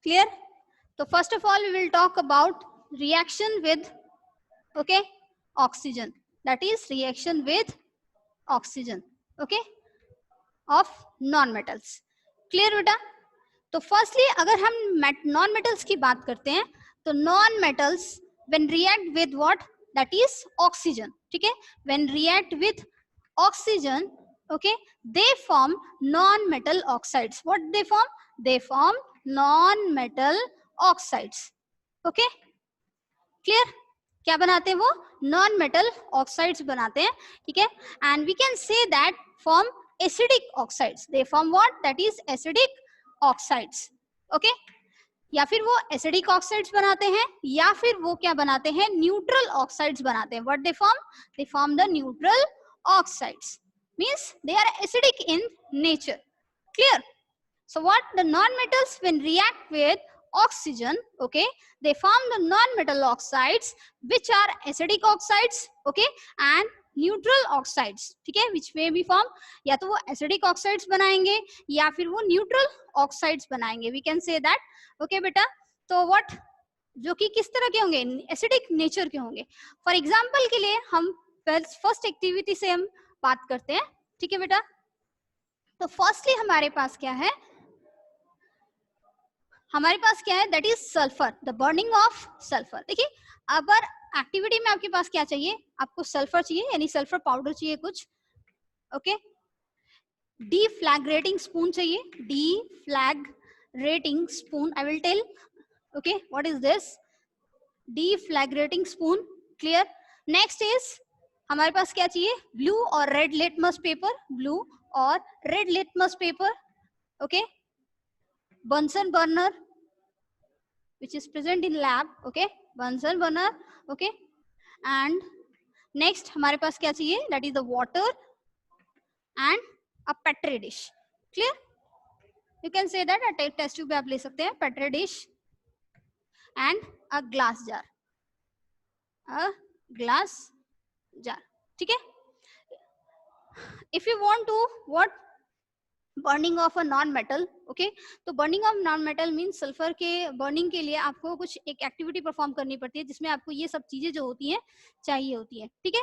Clear? So first of all we will talk about reaction with, okay, oxygen. That is reaction with oxygen, okay, of non metals. Clear बेटा? तो firstly अगर हम non metals की बात करते हैं तो non metals when react with what, that is oxygen. ठीक है, when react with oxygen, okay, they form non-metal oxides. What they form? They form non-metal oxides. Okay, clear? क्या बनाते हैं वो? नॉन मेटल ऑक्साइड्स बनाते हैं. ठीक है, and we can say that form acidic oxides. They form what? That is acidic oxides. Okay, या फिर वो एसिडिक ऑक्साइड्स बनाते हैं या फिर वो क्या बनाते हैं? न्यूट्रल ऑक्साइड्स बनाते हैं. What they form? They form the neutral oxides. Means they are acidic in nature. Clear? So what the non-metals when react with oxygen, okay, they form the non-metal oxides which are acidic oxides, okay, and neutral oxides. ठीक है, which may be form, या तो वो acidic oxides बनाएंगे या फिर वो neutral oxides बनाएंगे. We can say that. Okay बेटा, तो what, जो कि किस तरह के होंगे? एसिडिक नेचर के होंगे. फॉर एग्जाम्पल के लिए हम फर्स्ट एक्टिविटी से हम बात करते हैं. ठीक है बेटा, तो फर्स्टली हमारे पास क्या है? हमारे पास क्या है? That is sulphur, the burning of sulphur. देखिए, अगर एक्टिविटी में आपके पास क्या चाहिए? आपको सल्फर चाहिए, यानी सल्फर पाउडर चाहिए कुछ. ओके, डीफ्लैग्रेटिंग स्पून चाहिए. Deflagrating spoon, I will tell. Okay, what is this? Deflagrating spoon. Clear? Next is हमारे पास क्या चाहिए? ब्लू और रेड लिटमस पेपर. ब्लू और red litmus paper. Okay, Bunsen burner which is present in lab. Okay, Bunsen burner. Okay, and next हमारे पास क्या चाहिए? That is the water and a petri dish. Clear? You can say that a test tube आप ले सकते हैं. Petri dish and a glass jar. A glass jar. ठीक है? If you want to what? Burning of a non metal. Okay, तो burning of non metal mean sulphur के burning के लिए आपको कुछ एक एक्टिविटी परफॉर्म करनी पड़ती है जिसमें आपको ये सब चीजें जो होती हैं चाहिए होती है. ठीक है,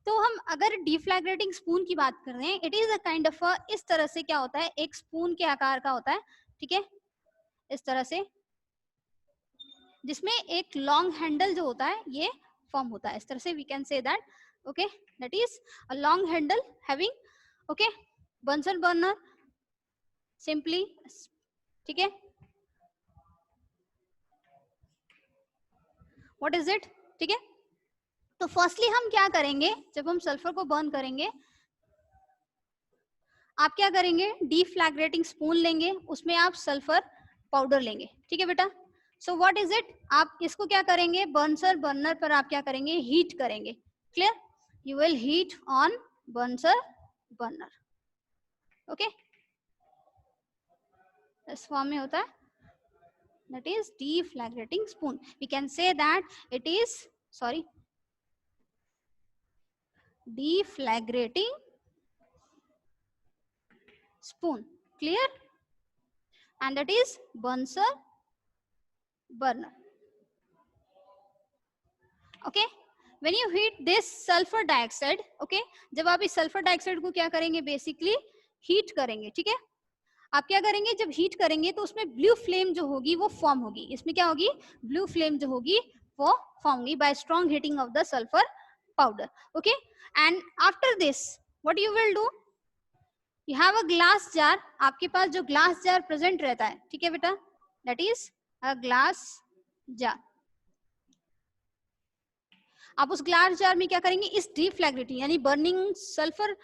तो हम अगर डीफ्लैग्रेटिंग स्पून की बात कर रहे हैं, it is a kind of इस तरह से क्या होता है? एक स्पून के आकार का होता है. ठीक है, इस तरह से, जिसमें एक लॉन्ग हैंडल जो होता है ये फॉर्म होता है. इस तरह से we can say that. Okay, that is a long handle having, okay, Bunsen burner simply. ठीक है, व्हाट इज इट? ठीक है, तो फर्स्टली हम क्या करेंगे? जब हम सल्फर को बर्न करेंगे, आप क्या करेंगे? डीफ्लैग्रेटिंग स्पून लेंगे, उसमें आप सल्फर पाउडर लेंगे. ठीक है बेटा, सो व्हाट इज इट? आप इसको क्या करेंगे? बर्नर बर्नर पर आप क्या करेंगे? हीट करेंगे. Clear? You will heat on burner burner. Okay, इस फॉर्म में होता है. That is deflagrating spoon. We can say that it is, sorry, deflagrating spoon. Clear? And that is Bunsen burner. Okay, when you heat this sulfur dioxide, okay, जब आप इस sulphur dioxide को क्या करेंगे? बेसिकली हीट करेंगे. ठीक है, आप क्या करेंगे? जब हीट करेंगे तो उसमें ब्लू फ्लेम जो होगी वो फॉर्म होगी. इसमें क्या होगी? ब्लू फ्लेम जो होगी वो फॉर्म होगी bye strong heating of the sulphur powder. Okay, and after this what you will do? You have a glass jar. आपके पास जो ग्लास जार प्रेजेंट रहता है, ठीक है बेटा, that is a glass jar. आप उस ग्लास जार में क्या करेंगे? इस डीफ्लैग्रेटिंग यानी बर्निंग सल्फर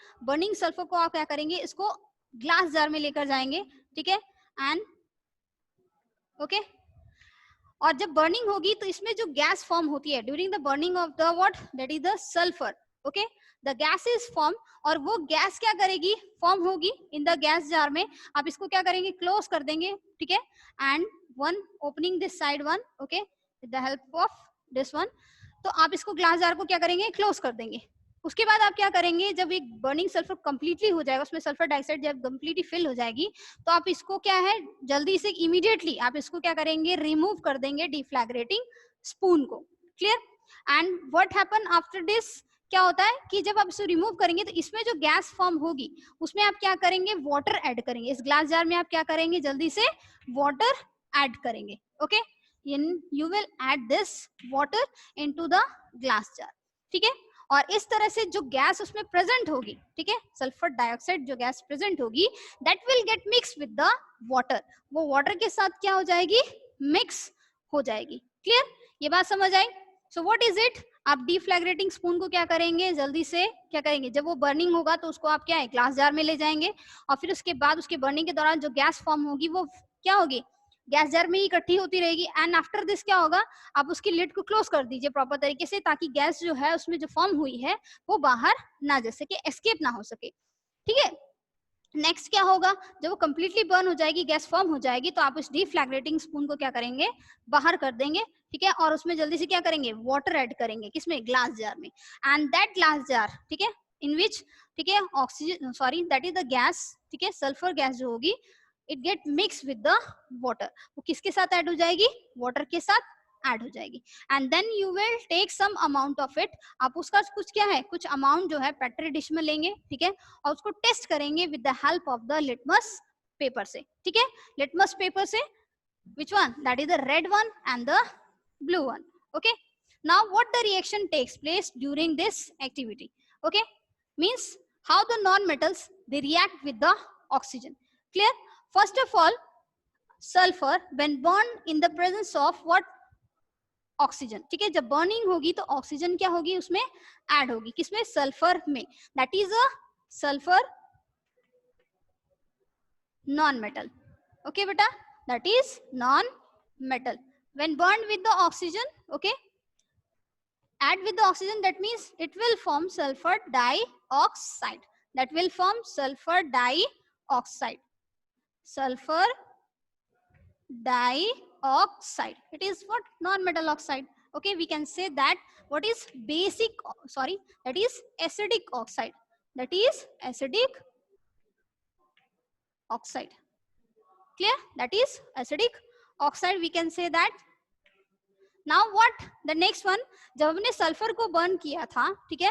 को आप क्या करेंगे? इसको ग्लास जार में लेकर जाएंगे. ठीक है, एंड ओके, और जब बर्निंग होगी तो इसमें जो गैस फॉर्म होती है during the burning of the what, that is the sulphur. Okay, the gas is form, और वो गैस क्या करेगी? फॉर्म होगी इन द गैस जार में. आप इसको क्या करेंगे? क्लोज कर देंगे. ठीक है, and one opening this side one, okay, with the help of this one. तो आप इसको ग्लास जार को क्या करेंगे? क्लोज कर देंगे. उसके बाद आप क्या करेंगे, जब एक बर्निंग सल्फर कंप्लीटली हो जाएगा, उसमें सल्फर डाइऑक्साइड जब कंप्लीटली फिल हो जाएगी, तो आप इसको क्या है जल्दी से इमीडिएटली आप इसको क्या करेंगे, रिमूव कर देंगे डिफ्लैग्रेटिंग स्पून को। Clear? And what happen after this, क्या होता है कि जब आप इसे रिमूव करेंगे तो इसमें जो गैस फॉर्म होगी उसमें आप क्या करेंगे, वाटर ऐड करेंगे। इस ग्लास जार में आप क्या करेंगे, जल्दी से वाटर ऐड करेंगे। Okay, you will add this water into the glass jar. ठीक है, और इस तरह से जो गैस उसमें प्रेजेंट होगी, ठीक है, सल्फर डाइऑक्साइड जो गैस प्रेजेंट होगी, that will get mix with the water, वो वाटर के साथ क्या हो जाएगी, मिक्स हो जाएगी। क्लियर? ये बात समझ आई? सो व्हाट इज इट, आप डिफ्लैग्रेटिंग स्पून को क्या करेंगे, जल्दी से क्या करेंगे, जब वो बर्निंग होगा तो उसको आप क्या है ग्लास जार में ले जाएंगे, और फिर उसके बाद उसके बर्निंग के दौरान जो गैस फॉर्म होगी वो क्या होगी, गैस जार में ही इकट्ठी होती रहेगी। एंड आफ्टर दिस क्या होगा, आप उसकी लिड को क्लोज कर दीजिए प्रॉपर तरीके से, ताकि गैस जो है उसमें जो फॉर्म हुई है वो बाहर ना जा सके, एस्केप ना हो सके। ठीक है, नेक्स्ट क्या होगा, जब वो कंप्लीटली बर्न हो जाएगी, गैस फॉर्म हो जाएगी, तो आप उस डिफ्लैग्रेटिंग स्पून को क्या करेंगे, बाहर कर देंगे। ठीक है, और उसमें जल्दी से क्या करेंगे, वाटर ऐड करेंगे, किसमें, ग्लास जार में। एंड दैट ग्लास जार, ठीक है, इन विच, ठीक है, oxygen, sorry that is the gas, ठीक है, सल्फर गैस जो होगी, it get mix with the water, वो किसके साथ ऐड हो जाएगी, वाटर के साथ ऐड हो जाएगी। And then you will take some amount of it, आप उसका कुछ क्या है, कुछ अमाउंट जो है पेट्री डिश में लेंगे, ठीक है, और उसको टेस्ट करेंगे with the help of the litmus paper से। ठीक है, लिटमस पेपर से, which one, that is the red one and the blue one. Okay, now what the reaction takes place during this activity? Okay, means how the non-metals they react with the oxygen. Clear? First of all, sulfur when burned in the presence of what, oxygen. ठीक है, जब burning होगी तो oxygen क्या होगी, उसमें add होगी, किसमें, सल्फर में, that is a sulphur non metal. Okay बेटा, that is non metal. When burned with the oxygen, okay, add with the oxygen, that means it will form sulfur dioxide, that will form sulfur dioxide, sulfur dioxide, it is what, non-metal oxide. Okay, we can say that what is basic, sorry, that is acidic oxide, that is acidic oxide. Clear? That is acidic oxide, we can say that. Now what the next one, जब हमने sulphur को burn किया था, ठीक है,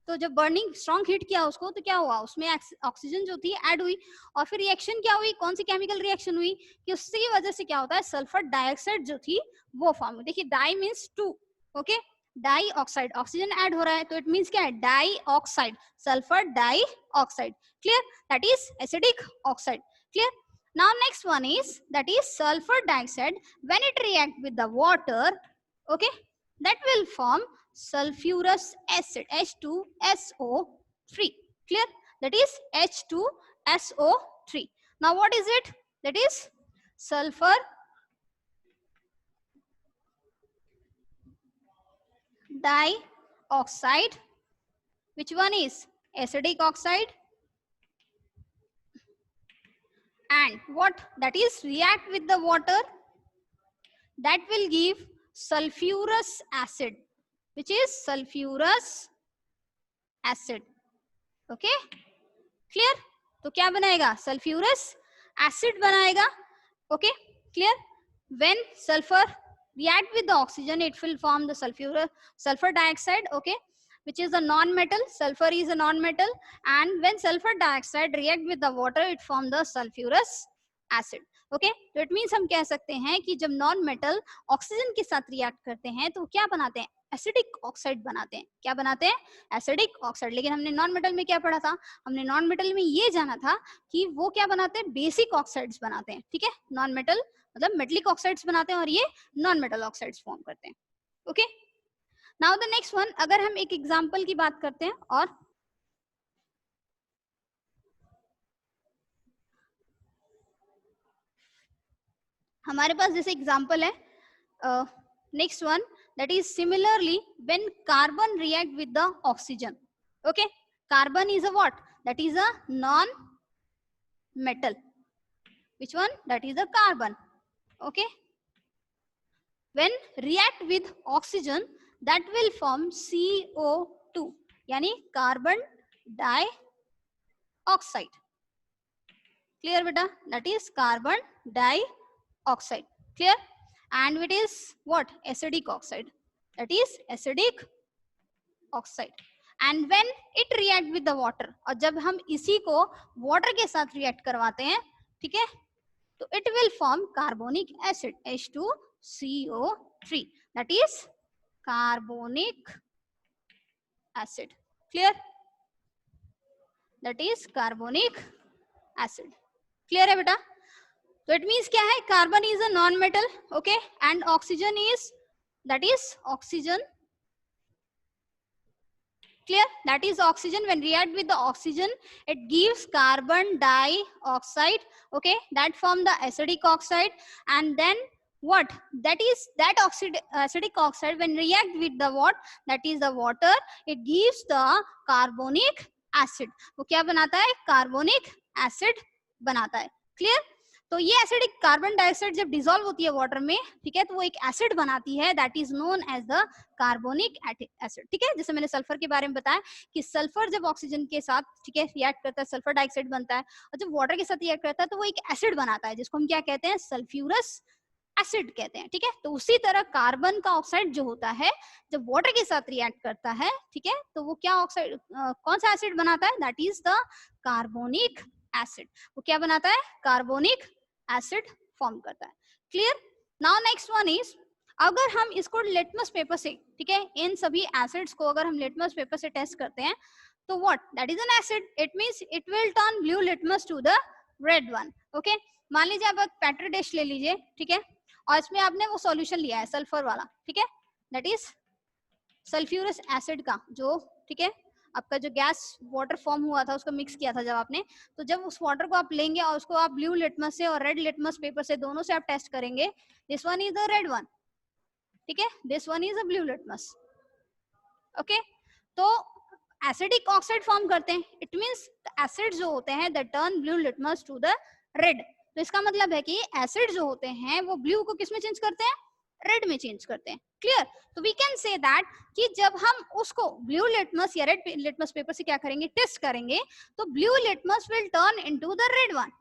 तो जब burning strong heat किया उसको, तो क्या हुआ, उसमें ऑक्सीजन जो थी ऐड हुई, और फिर रिएक्शन क्या हुई, कौन सी केमिकल रिएक्शन हुई, कि उसकी वजह से क्या होता है, सल्फर डाइऑक्साइड जो थी वो फॉर्म हुई। देखिए di means two, okay, di oxide, oxygen add हो रहा है तो इट मीन्स क्या है, di oxide, sulphur di oxide. Clear? That is acidic oxide. Clear? Now next one is, that is sulfur dioxide, when it react with the water, okay, that will form sulfurous acid, H2SO3. Clear? That is H2SO3. Now what is it, that is sulfur dioxide, which one is acidic oxide, and what, that is react with the water, that will give sulfurous acid, which is sulfurous acid. Okay, clear? तो क्या बनाएगा, sulphurous acid बनाएगा। Okay, clear? When sulphur react with the oxygen, it will form the sulfur dioxide, okay, which is a non-metal, sulfur is a non-metal, and when sulfur dioxide react with the water, it form the sulfurous acid. Okay, तो it means हम कह सकते हैं कि जब non metal oxygen के साथ react करते हैं तो क्या बनाते हैं, एसिडिक ऑक्साइड बनाते हैं। क्या बनाते हैं, एसिडिक ऑक्साइड। लेकिन हमने नॉन मेटल में क्या पढ़ा था, हमने नॉन मेटल में ये जाना था कि वो क्या बनाते हैं, बेसिक ऑक्साइड्स बनाते हैं। ठीक है, नॉन मेटल मतलब मेटलिक ऑक्साइड्स बनाते हैं और ये नॉन मेटल ऑक्साइड्स फॉर्म करते हैं। Okay, now the next one, अगर हम एक एग्जांपल की बात करते हैं, और हमारे पास जैसे एग्जांपल है next one, that is similarly when carbon react with the oxygen. Okay, carbon is a what, that is a non metal. Which one, that is a carbon. Okay, when react with oxygen, that will form CO2. यानी carbon dioxide. Clear बेटा, that is carbon dioxide. Clear, and it is what, acidic oxide, that is acidic oxide. And when it react with the water, और जब हम इसी को water के साथ react करवाते हैं, ठीक है, तो it will form carbonic acid H2CO3, that is carbonic acid. Clear, that is carbonic acid. Clear है बेटा? तो इट मीन्स क्या है, carbon is a non metal, okay, and oxygen is, that is oxygen. Clear, that is oxygen. When react with the oxygen, it gives carbon dioxide, okay, that form the acidic oxide. And then what, that is that acidic oxide when react with the what, that is the water, it gives the carbonic acid. वो क्या बनाता है, carbonic acid बनाता है। Clear? तो ये acidic carbon dioxide जब dissolve होती है वाटर में, ठीक है, तो वो एक एसिड बनाती है, that is known as the carbonic acid. ठीक है, जैसे मैंने सल्फर के बारे में बताया कि सल्फर जब ऑक्सीजन के साथ, ठीक है, रिएक्ट करता है, सल्फर डाइऑक्साइड बनता है, और जब वाटर के साथ रिएक्ट करता है तो वो एक एसिड बनाता है, जिसको हम क्या कहते हैं, सल्फ्यूरस एसिड कहते हैं। ठीक है, तो उसी तरह कार्बन का ऑक्साइड जो होता है, जब वाटर के साथ रिएक्ट करता है, ठीक है, तो वो क्या ऑक्साइड, कौन सा एसिड बनाता है, that is the carbonic acid. वो क्या बनाता है, कार्बोनिक एसिड फॉर्म करता है। Clear? Now next one is, अगर हम इसको लिटमस पेपर से, ठीक है, इन सभी एसिड्स को अगर हम लिटमस पेपर से टेस्ट करते हैं, तो what, that is an acid, it means it will turn blue litmus to the red one. Okay, मान लीजिए आप एक पेट्री डिश ले लीजिए, ठीक है, और इसमें आपने वो सॉल्यूशन लिया है सल्फर वाला, ठीक है, दैट इज सल्फ्यूरस एसिड का, जो, ठीक है, आपका जो गैस वाटर फॉर्म हुआ था उसको मिक्स किया था जब आपने, तो जब उस वाटर को आप लेंगे और उसको आप ब्लू लिटमस से और रेड लिटमस पेपर से, दोनों से आप टेस्ट करेंगे, this one is the red one, ठीक है, this one is a blue litmus. Okay, तो एसिडिक ऑक्साइड फॉर्म करते हैं, इट मींस एसिड जो होते हैं the turn blue litmus to the red. तो इसका मतलब है कि एसिड जो होते हैं वो ब्लू को किस में चेंज करते हैं, रेड में चेंज करते हैं। क्लियर? तो वी कैन से दैट कि जब हम उसको ब्लू लिटमस या रेड लिटमस पेपर से क्या करेंगे, टेस्ट करेंगे, तो blue litmus will turn into the red one.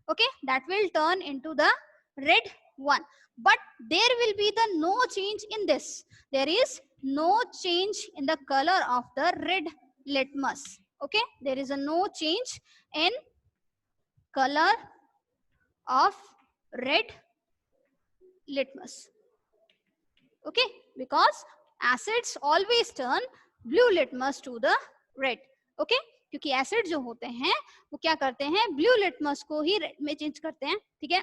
Okay, that will turn into the red one, but there will be the no change in this, there is no change in the color of the red litmus. Okay, there is a no change in color of red litmus. Okay, because acids always turn blue litmus to the red. Okay, क्योंकि acid जो होते हैं वो क्या करते हैं, blue litmus को ही red में चेंज करते हैं, ठीक है,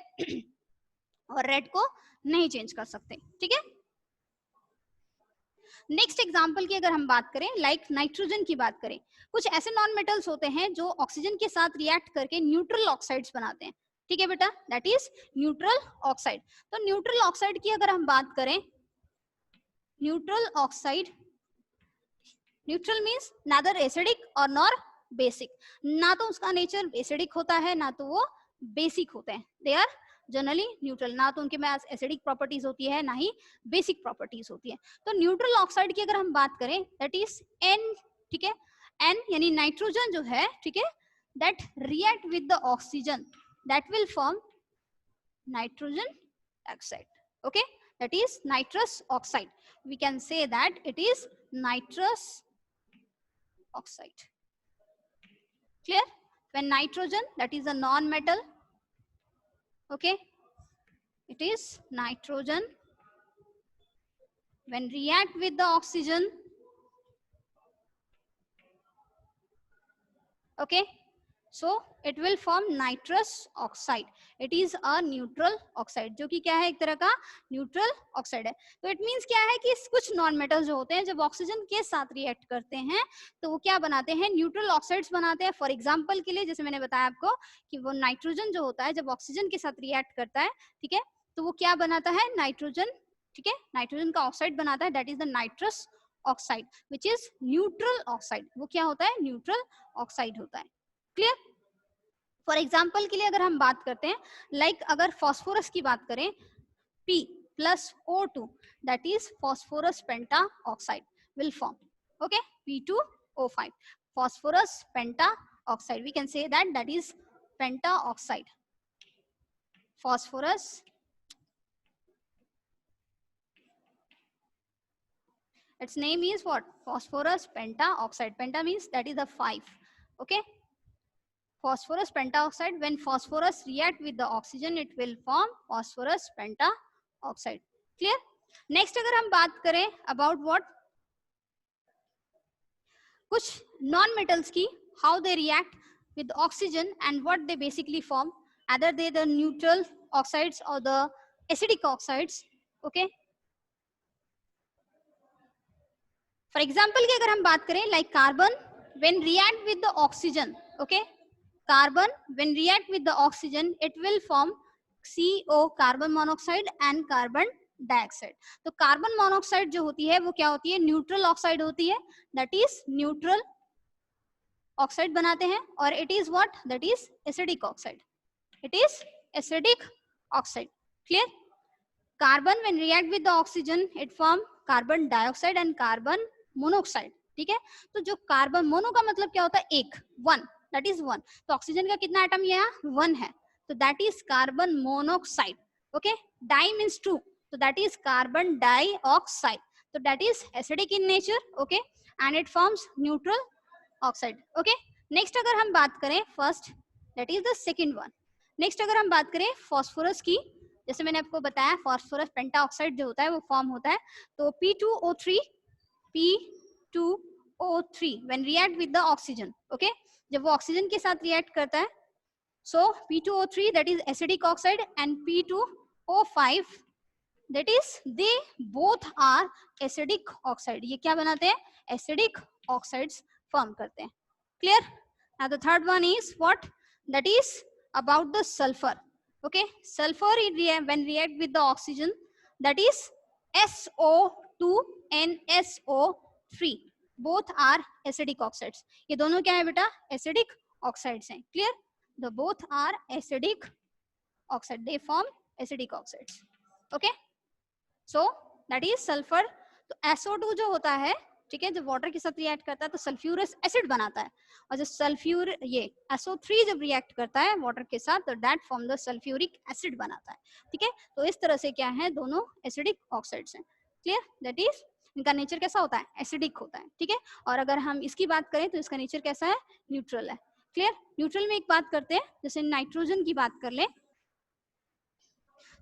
और रेड को नहीं चेंज कर सकते। ठीक है, नेक्स्ट एग्जांपल की अगर हम बात करें, लाइक नाइट्रोजन की बात करें, कुछ ऐसे नॉन मेटल्स होते हैं जो ऑक्सीजन के साथ रिएक्ट करके न्यूट्रल ऑक्साइड्स बनाते हैं। ठीक है बेटा, दैट इज न्यूट्रल ऑक्साइड। तो न्यूट्रल ऑक्साइड की अगर हम बात करें, neutral oxide, neutral means neither acidic और नॉर बेसिक, ना तो उसका नेचर एसिडिक होता है ना तो वो बेसिक होते हैं, दे आर जनरली न्यूट्रल, ना तो उनके में एसिडिक प्रॉपर्टीज होती है ना ही बेसिक प्रॉपर्टीज होती है। तो न्यूट्रल ऑक्साइड की अगर हम बात करें, दैट इज एन, ठीक है, एन यानी नाइट्रोजन जो है, ठीक है, that react with the oxygen, that will form nitrogen oxide. Okay, that is nitrous oxide, we can say that it is nitrous oxide. Clear? When nitrogen, that is a non-metal, okay, it is nitrogen, when react with the oxygen, okay, so it will form nitrous oxide, it is a neutral oxide, जो कि क्या है, एक तरह का neutral oxide है। तो it means क्या है कि कुछ नॉन मेटल जो होते हैं जब ऑक्सीजन के साथ रिएक्ट करते हैं तो वो क्या बनाते हैं, न्यूट्रल ऑक्साइड्स बनाते हैं। फॉर एग्जांपल के लिए जैसे मैंने बताया आपको कि वो नाइट्रोजन जो होता है जब ऑक्सीजन के साथ रिएक्ट करता है, ठीक है, तो वो क्या बनाता है, नाइट्रोजन, ठीक है, नाइट्रोजन का ऑक्साइड बनाता है, that is the nitrous oxide which is neutral oxide. वो क्या होता है, न्यूट्रल ऑक्साइड होता है। क्लियर? फॉर एग्जाम्पल के लिए अगर हम बात करते हैं, लाइक अगर फॉस्फोरस की बात करें, P plus O2, that is phosphorus penta oxide will form, okay, P2 O5. Phosphorus pentaoxide. We can say that that is pentaoxide. Phosphorus. Its name is what? Phosphorus pentaoxide. Penta means that is the 5. Okay. Phosphorus pentaoxide. When phosphorus react with the oxygen, it will form phosphorus pentaoxide. Clear? Next अगर हम बात करें about what? कुछ non-metals की, how they react with oxygen and what they basically form. Either they the neutral oxides or the acidic oxides. Okay. For example की अगर हम बात करें like carbon when react with the oxygen. Okay. Carbon when react with the oxygen, it will form CO, carbon monoxide and carbon dioxide. तो carbon monoxide जो होती है वो क्या होती है? न्यूट्रल ऑक्साइड होती है. दैट इज न्यूट्रल ऑक्साइड बनाते हैं. और it is what? That is acidic oxide. It is acidic oxide. Clear? Carbon when react with the oxygen it form carbon dioxide and carbon monoxide. ठीक है. तो जो carbon mono का मतलब क्या होता है? एक, वन. That is one. तो ऑक्सीजन का कितना एटम यहाँ? वन है. तो that is carbon monoxide. Okay. Di means two. So that is carbon dioxide. So that is acidic in nature, okay, and it forms neutral oxide. Okay. Next अगर हम बात करें first, that is the second one. Next अगर हम बात करें phosphorus की, जैसे मैंने आपको बताया phosphorus pentaoxide जो होता है वो form होता है. तो P2O3 when react with the oxygen, okay, जब वो ऑक्सीजन के साथ react करता है, so P2O3 that is acidic oxide and P2O5 that is they both are acidic oxide. ये क्या बनाते हैं? Acidic oxides form करते हैं. Clear? Now the third one is what? That is about the sulfur. Okay, sulfur when react with the oxygen, that is SO2NSO3. Both are acidic oxides. ये दोनों क्या है बेटा? Acidic oxides हैं. Clear? The both are acidic oxide. They form acidic oxides. Okay. So that is sulphur. तो SO2 जो होता है, ठीक है, जब वाटर के साथ रिएक्ट करता है तो सल्फ्यूरस एसिड बनाता है. और जब सल्फ्यूर ये SO3 जब रिएक्ट करता है वाटर के साथ तो that form the sulphuric acid बनाता है. ठीक है. तो इस तरह से क्या है? दोनों एसिडिक ऑक्साइड्स हैं. क्लियर? दैट इज इनका नेचर कैसा होता है? एसिडिक होता है. ठीक है. और अगर हम इसकी बात करें तो इसका नेचर कैसा है? न्यूट्रल है. क्लियर? न्यूट्रल में एक बात करते हैं, जैसे नाइट्रोजन की बात कर ले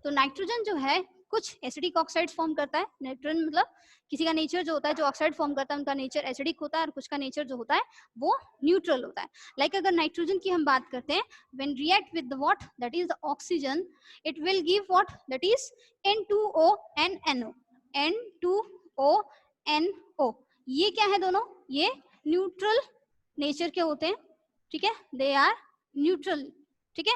तो नाइट्रोजन जो है कुछ एसिडिक ऑक्साइड्स फॉर्म करता है. नाइट्रोजन मतलब किसी का नेचर जो होता है, जो ऑक्साइड फॉर्म करता है उनका नेचर एसिडिक होता है और कुछ का नेचर जो होता है वो न्यूट्रल होता है. लाइक अगर नाइट्रोजन की हम बात करते हैं, when react with the what? That is the oxygen, it will give what? That is N2O and NO. N2O NO. ये क्या है? दोनों ये न्यूट्रल नेचर के होते हैं. ठीक है. They are neutral. ठीक है.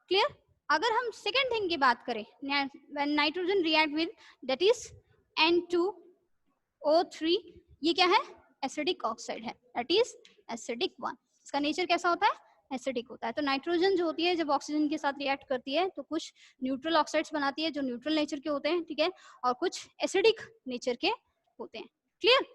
क्लियर? अगर हम सेकेंड थिंग की बात करें, when nitrogen react with that is N2O3, ये क्या है? एसिडिक ऑक्साइड है. That is acidic one. इसका नेचर कैसा होता है? एसिडिक होता है. तो नाइट्रोजन जो होती है जब ऑक्सीजन के साथ रिएक्ट करती है तो कुछ न्यूट्रल ऑक्साइड्स बनाती है जो न्यूट्रल नेचर के होते हैं. ठीक है. और कुछ एसिडिक नेचर के होते हैं. क्लियर?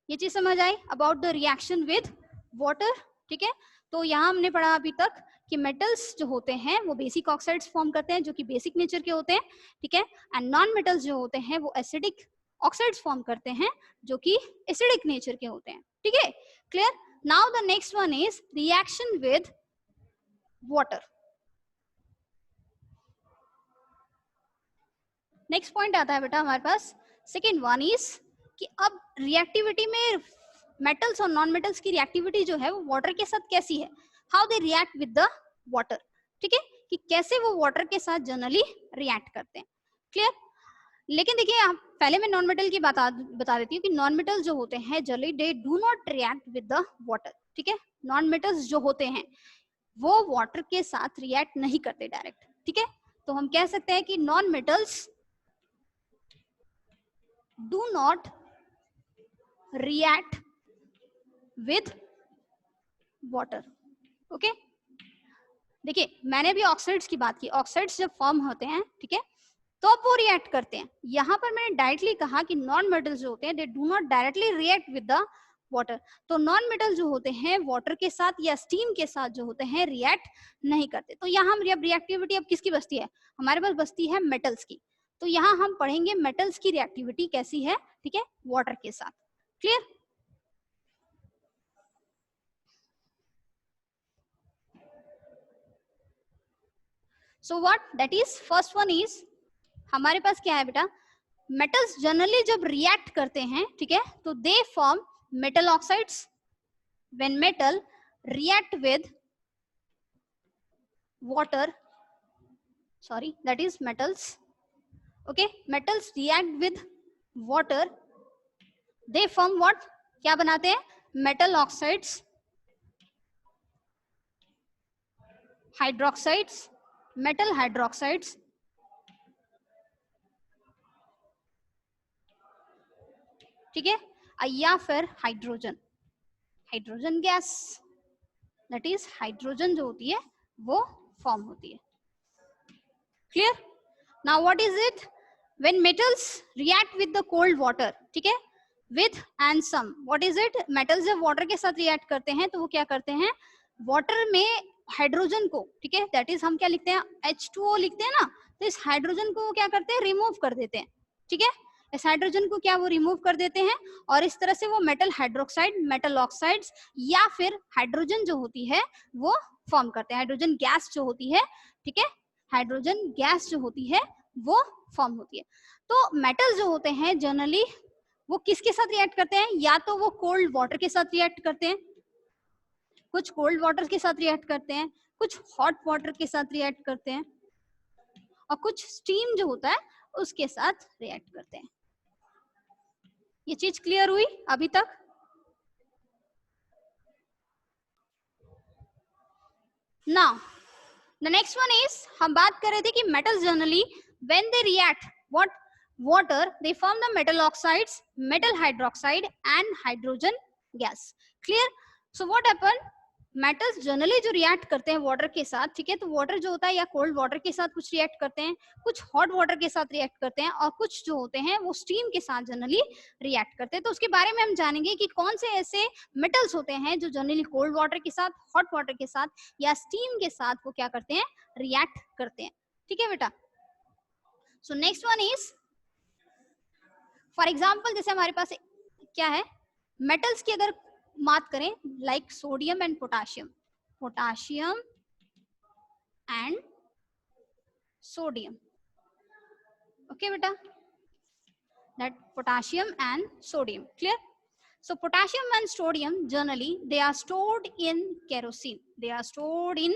ये चीज समझ आई about the reaction with water. ठीक है. तो यहाँ हमने पढ़ा अभी तक कि मेटल्स जो होते हैं वो बेसिक ऑक्साइड्स फॉर्म करते हैं जो कि बेसिक नेचर के होते हैं. ठीक है. एंड नॉन मेटल्स जो होते हैं वो एसिडिक ऑक्साइड्स फॉर्म करते हैं जो कि एसिडिक नेचर के होते हैं. ठीक है. Clear? Now the next one is reaction with water. Next point आता है बेटा हमारे पास. सेकेंड वन इज कि अब रिएक्टिविटी में मेटल्स और नॉन मेटल्स की रिएक्टिविटी जो है वो वाटर के साथ कैसी है? How they react with the water. ठीक है. कि कैसे वो वाटर के साथ जनरली रिएक्ट करते हैं. क्लियर? लेकिन देखिए आप पहले मैं नॉन मेटल की बता देती हूँ कि नॉन मेटल जो होते हैं generally they do not react with the water. ठीक है. नॉन मेटल्स जो होते हैं वो वाटर के साथ रिएक्ट नहीं करते डायरेक्ट. ठीक है. तो हम कह सकते हैं कि non metals do not react with water. Okay. देखिए मैंने भी ऑक्साइड्स की बात की. ऑक्साइड्स जब फॉर्म होते हैं, ठीक है, तो अब वो रिएक्ट करते हैं. यहाँ पर मैंने डायरेक्टली कहा कि नॉन मेटल्स जो होते हैं they do not directly react with the water. तो नॉन मेटल जो होते हैं वाटर के साथ या स्टीम के साथ जो होते हैं रिएक्ट नहीं करते। तो यहाँ हम रिएक्टिविटी अब किसकी बचती है, हमारे पास बचती है मेटल्स की। तो यहाँ हम पढ़ेंगे मेटल्स की रिएक्टिविटी कैसी है, ठीक है, वाटर के साथ। Clear? So what that is, first one is, हमारे पास क्या है बेटा, मेटल्स जनरली जब रिएक्ट करते हैं, ठीक है, तो they form metal oxides. When metal react with water, sorry that is metals, okay, metals react with water, they form what, क्या बनाते हैं, metal oxides, hydroxides, metal hydroxides, ठीक है, या फिर hydrogen, hydrogen gas, that is hydrogen जो होती है वो फॉर्म होती है। Clear? Now what is it, when metals react with the cold water, ठीक है, with and some, what is it, metals जब वाटर के साथ रिएक्ट करते हैं तो वो क्या करते हैं, वाटर में हाइड्रोजन को, ठीक है, दैट इज हम क्या लिखते हैं, H2O लिखते हैं ना, तो इस हाइड्रोजन को वो क्या करते हैं, रिमूव कर देते हैं, ठीक है, इस हाइड्रोजन को क्या वो रिमूव कर देते हैं, और इस तरह से वो मेटल हाइड्रोक्साइड, मेटल ऑक्साइड्स या फिर हाइड्रोजन जो होती है वो फॉर्म करते हैं, हाइड्रोजन गैस जो होती है, ठीक है, हाइड्रोजन गैस जो होती है वो फॉर्म होती है। तो मेटल जो होते हैं जनरली वो किसके साथ रिएक्ट करते हैं, या तो वो कोल्ड वाटर के साथ रिएक्ट करते हैं, कुछ कोल्ड वाटर के साथ रिएक्ट करते हैं, कुछ हॉट वाटर के साथ रिएक्ट करते हैं, और कुछ स्टीम जो होता है उसके साथ रिएक्ट करते हैं। ये चीज क्लियर हुई अभी तक? Now the next one is, हम बात कर रहे थे कि metals generally when they react what water, they form the metal oxides, metal hydroxide and hydrogen gas. Clear? So what happen, metals generally जो रिएक्ट करते हैं वाटर के साथ, ठीक है, तो वाटर जो होता है या कोल्ड वाटर के साथ कुछ रिएक्ट करते हैं, कुछ हॉट वाटर के साथ रिएक्ट करते हैं, और कुछ जो होते हैं वो स्टीम के साथ जनरली रिएक्ट करते हैं। तो उसके बारे में हम जानेंगे कि कौन से ऐसे मेटल्स होते हैं जो जनरली कोल्ड वाटर के साथ, हॉट वाटर के साथ या स्टीम के साथ वो क्या करते हैं, रिएक्ट करते हैं। ठीक है बेटा? So next one is, for example जैसे हमारे पास क्या है, मेटल्स की अगर बात करें, like sodium and potassium, potassium and sodium, okay बेटा, that potassium and sodium. Clear? So potassium and sodium generally they are stored in kerosene, they are stored in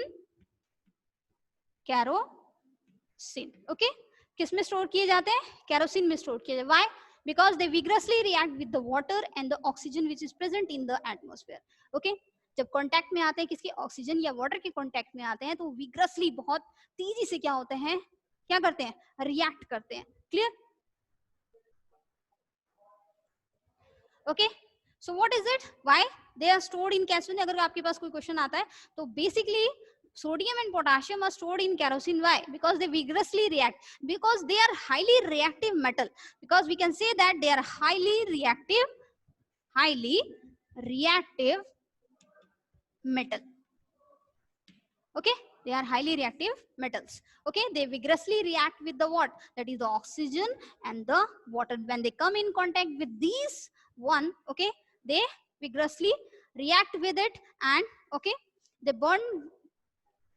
kerosene. Okay, किस में स्टोर किए जाते हैं, केरोसिन में store किए जाते हैं। Why? Because they vigorously react with the water and the oxygen which is present in the atmosphere. Okay, जब कांटेक्ट में आते हैं किसके, ऑक्सीजन या वाटर के कांटेक्ट में आते हैं तो विग्रसली बहुत तेजी से क्या होते हैं, क्या करते हैं, रिएक्ट करते हैं। Clear? Okay, so what is it, why they are stored in kerosene. अगर आपके पास कोई क्वेश्चन आता है तो basically sodium and potassium are stored in kerosene. Why? Because they vigorously react, because they are highly reactive metal, because we can say that they are highly reactive metal. Okay, they are highly reactive metals. Okay, they vigorously react with the what, that is the oxygen and the water. When they come in contact with these one, okay, they vigorously react with it and okay, they burn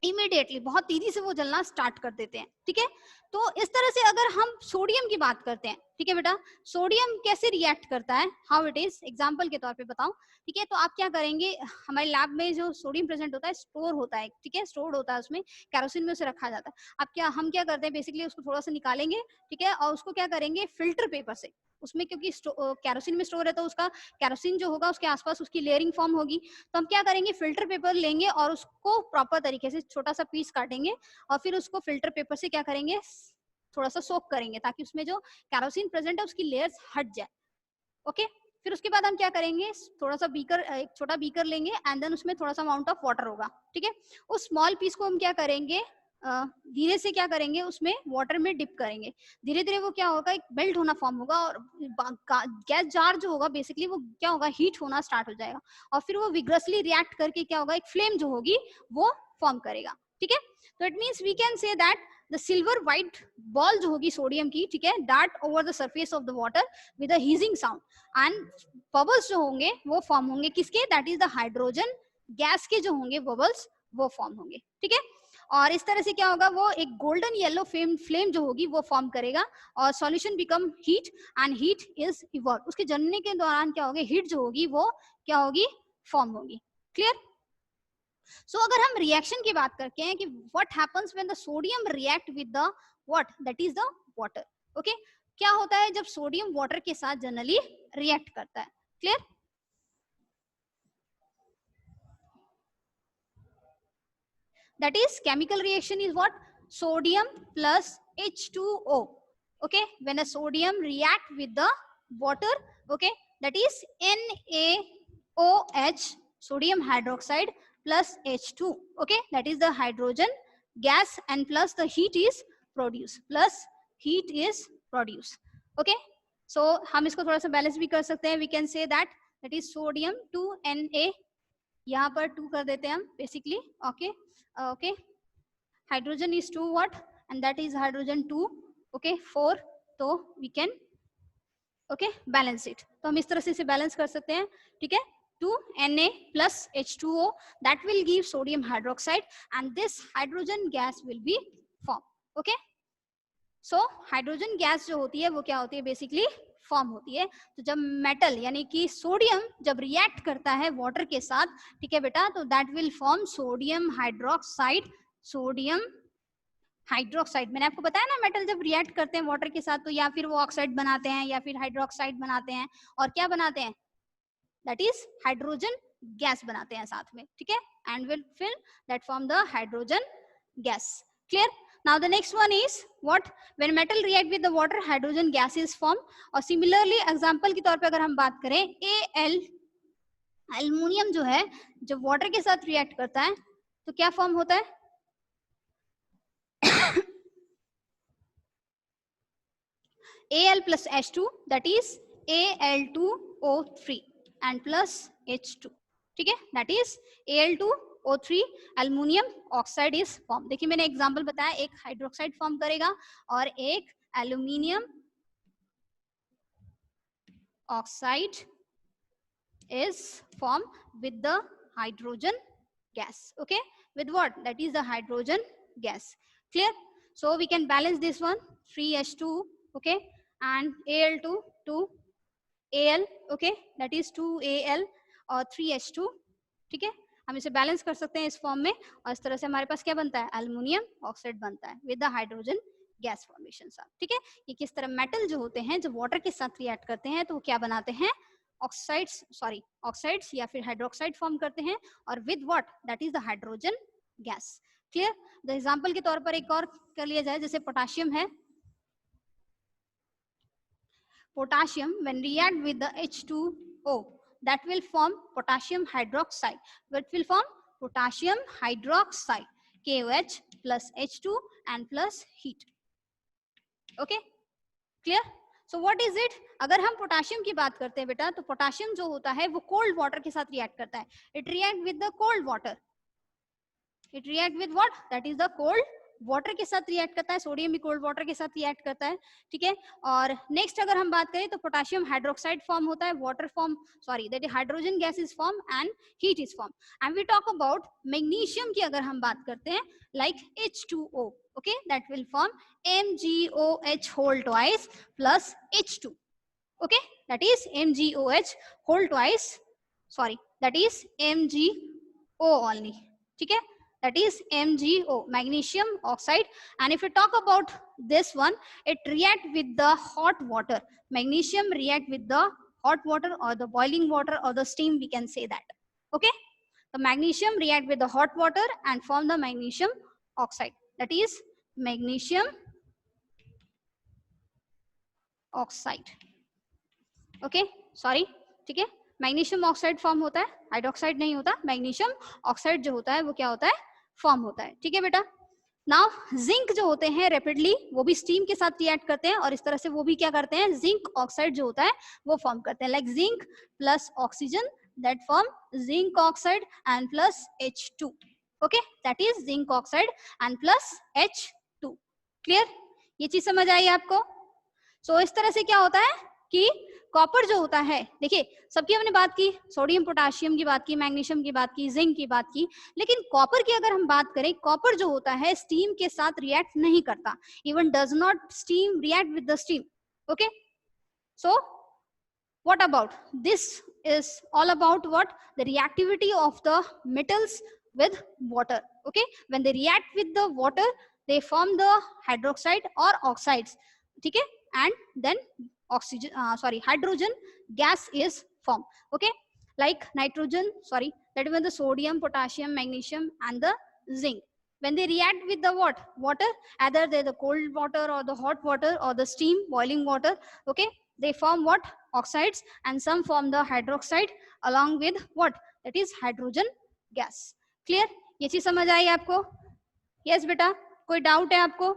immediately, बहुत तेजी से वो जलना start कर देते हैं। ठीक है, तो इस तरह से अगर हम सोडियम की बात करते हैं, ठीक है बेटा, सोडियम कैसे रिएक्ट करता है, हाउ इट इज, एग्जांपल के तौर पे बताऊं। ठीक है, तो आप क्या करेंगे, हमारे लैब में जो सोडियम प्रेजेंट होता है स्टोर होता है, ठीक है, स्टोर्ड होता है, उसमें केरोसिन में उसे रखा जाता है। अब हम क्या करते हैं, बेसिकली उसको थोड़ा सा निकालेंगे, ठीक है, और उसको क्या करेंगे, फिल्टर पेपर से, उसमें क्योंकि केरोसिन में स्टोर है तो उसका केरोसिन जो होगा उसके आसपास उसकी लेयरिंग फॉर्म होगी, तो हम क्या करेंगे, फिल्टर पेपर लेंगे और उसको प्रॉपर तरीके से छोटा सा पीस काटेंगे और फिर उसको फिल्टर पेपर से क्या करेंगे, थोड़ा सा सोक करेंगे ताकि उसमें जो केरोसिन प्रेजेंट है उसकी लेयर्स हट जाए। ओके, फिर उसके बाद हम क्या करेंगे, थोड़ा सा बीकर, एक छोटा बीकर लेंगे एंड देन उसमें थोड़ा सा अमाउंट ऑफ वाटर होगा। ठीक है, उस स्मॉल पीस को हम क्या करेंगे, धीरे से क्या करेंगे, उसमें वाटर में डिप करेंगे, धीरे धीरे वो क्या होगा, एक बेल्ट होना फॉर्म होगा और गैस जार जो होगा बेसिकली वो क्या होगा, हीट होना स्टार्ट हो जाएगा और फिर वो विग्रसली रिएक्ट करके क्या होगा, एक फ्लेम जो होगी वो फॉर्म करेगा। ठीक है, तो it means we can say that the silver white ball जो होगी सोडियम की, ठीक है, dart over the surface of the water with a hissing sound and bubbles जो होंगे वो फॉर्म होंगे किसके, that is the hydrogen gas के जो होंगे बबल्स वो फॉर्म होंगे। ठीक है, और इस तरह से क्या होगा, वो एक गोल्डन येलो फ्लेम जो होगी वो फॉर्म करेगा और solution become heat and heat is evolve, उसके जनने के दौरान क्या होगी, हीट जो होगी वो क्या होगी, फॉर्म होगी। क्लियर? सो अगर हम रिएक्शन की बात करते हैं कि what happens when the sodium react with the what, that is the water. Okay, क्या होता है जब सोडियम वाटर के साथ जनरली रिएक्ट करता है। Clear? that is chemical reaction is what, sodium plus H2O. Okay, when a sodium react with the water, okay, that is NaOH, sodium hydroxide plus H2, okay, that is the hydrogen gas and plus the heat is produced, okay. So हम इसको थोड़ा सा balance भी कर सकते हैं, we can say that is sodium 2Na, यहाँ पर 2 कर देते हैं हम basically. Okay okay, hydrogen is 2 what and that is hydrogen 2, okay 4, तो we can okay balance it, तो हम इस तरह से इसे बैलेंस कर सकते हैं। ठीक है, 2Na plus H2O that will give sodium hydroxide and this hydrogen gas will be formed. Okay, so hydrogen gas जो होती है वो क्या होती है, बेसिकली फॉर्म होती है। तो जब मेटल यानी कि सोडियम जब रिएक्ट करता है वाटर के साथ, ठीक है बेटा, तो that will form sodium hydroxide, मैंने आपको बताया ना, मेटल जब रिएक्ट करते हैं वाटर के साथ तो या फिर वो ऑक्साइड बनाते हैं या फिर हाइड्रोक्साइड बनाते हैं और क्या बनाते हैं, दैट इज हाइड्रोजन गैस बनाते हैं साथ में। ठीक है, and will fill that form the hydrogen gas. Clear? Now the next one is what, when metal react with the water hydrogen gas is formed। और similarly example के तौर पे अगर हम बात करें Al, एल्युमिनियम जो है जब वाटर के साथ रिएक्ट करता है तो क्या फॉर्म होता है Al plus H2 that is Al2O3 and plus H2। ठीक है, that is Al2O3 aluminium oxide is form. देखिए मैंने एग्जांपल बताया, एक हाइड्रोक्साइड फॉर्म करेगा और एक aluminium oxide is formed with the hydrogen gas, okay, with what, that is the hydrogen gas। Clear? So we can balance this one, 3H2, okay, and Al2 2Al, okay, that is 2Al और 3H2। ठीक है, हम इसे balance कर सकते हैं इस form में और इस तरह से हमारे पास क्या बनता है, एल्युमिनियम ऑक्साइड बनता है with the hydrogen gas formation. ठीक है, ये किस तरह मेटल जो होते हैं जब वाटर के साथ रिएक्ट करते हैं तो वो क्या बनाते हैं, ऑक्साइड्स या फिर हाइड्रोक्साइड फॉर्म करते हैं और with what, that is the hydrogen gas. Clear? The example के तौर पर एक और कर लिया जाए, जैसे पोटाशियम है, potassium when react with the H2O that will form potassium hydroxide, what will form potassium hydroxide, KOH plus H2 and plus heat। okay, clear? So what is it, अगर हम पोटाशियम की बात करते हैं बेटा, तो पोटाशियम जो होता है वो कोल्ड वाटर के साथ रिएक्ट करता है, it react with the cold water, it react with what, that is the cold water के साथ रिएक्ट करता है, सोडियम भी कोल्ड वाटर के साथ रिएक्ट करता है। ठीक है, और नेक्स्ट अगर हम बात करें तो पोटाशियम हाइड्रोक्साइड फॉर्म होता है, water form sorry that hydrogen gas is form and heat is form. And we talk about magnesium की अगर हम बात करते हैं, like H2O, okay, that will form MgOH whole twice plus H2, okay, that is MgOH whole twice, sorry, that is MgO only। ठीक है, that is MgO, magnesium oxide। and if we talk about this one, it react with the hot water, magnesium react with the hot water or the boiling water or the steam, we can say that। okay, the magnesium react with the hot water and form the magnesium oxide, that is magnesium oxide। okay, sorry, ठीक है, magnesium oxide form होता है, hydroxide नहीं होता, magnesium oxide जो होता है वो क्या होता है, फॉर्म होता है। ठीक है बेटा, नाउ जिंक जो होते हैं रैपिडली वो भी स्टीम के साथ रिएक्ट करते हैं और इस तरह से वो भी क्या करते हैं, जिंक ऑक्साइड जो होता है वो फॉर्म करते हैं, like zinc plus oxygen that form zinc oxide and plus H2. Okay, that is zinc oxide and plus H2. Clear, ये चीज समझ आई आपको? सो इस तरह से क्या होता है कि कॉपर जो होता है, देखिए सबकी हमने बात की, सोडियम पोटाशियम की बात की, मैग्नीशियम की बात की, जिंक की बात की, लेकिन कॉपर की अगर हम बात करें, कॉपर जो होता है स्टीम के साथ रिएक्ट नहीं करता, even does not steam react with the steam. Okay, so what about this is all about what the reactivity of the metals with water. Okay, when they react with the water they form the hydroxide or oxides. Okay, and then oxygen hydrogen gas is formed. Okay, like nitrogen, that is when the sodium, potassium, magnesium and the zinc, when they react with the what water, either they the cold water or the hot water or the steam boiling water. Okay, they form what oxides and some form the hydroxide along with what, that is hydrogen gas. Clear, ये चीज समझ आई आपको? Yes बेटा, कोई doubt है आपको?